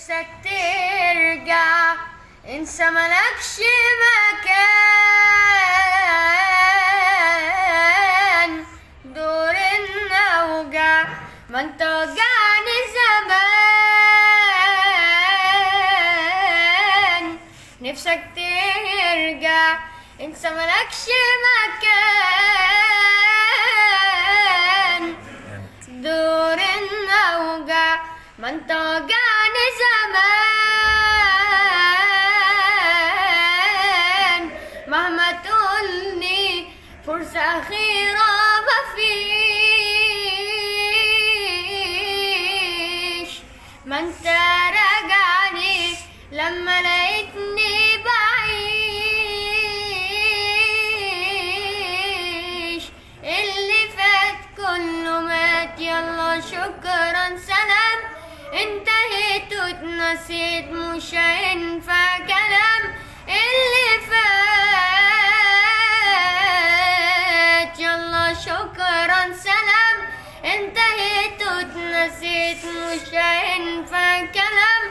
نفسك ترجع انسى ملكش مكان، دور النوجع ما انت وجعني زمان. نفسك ترجع انسى ملكش مكان، دور النوجع ما انت وجعني زمان. مهما تقولني فرصة أخيرة مفيش، ما انت راجعني لما لقيتني بعيش. اللي فات كله مات يلا شكرا سلام، انتهيت واتنسيت مش هينفع كلام. اللي فات يلا شكرا سلام، انتهيت واتنسيت مش هينفع كلام.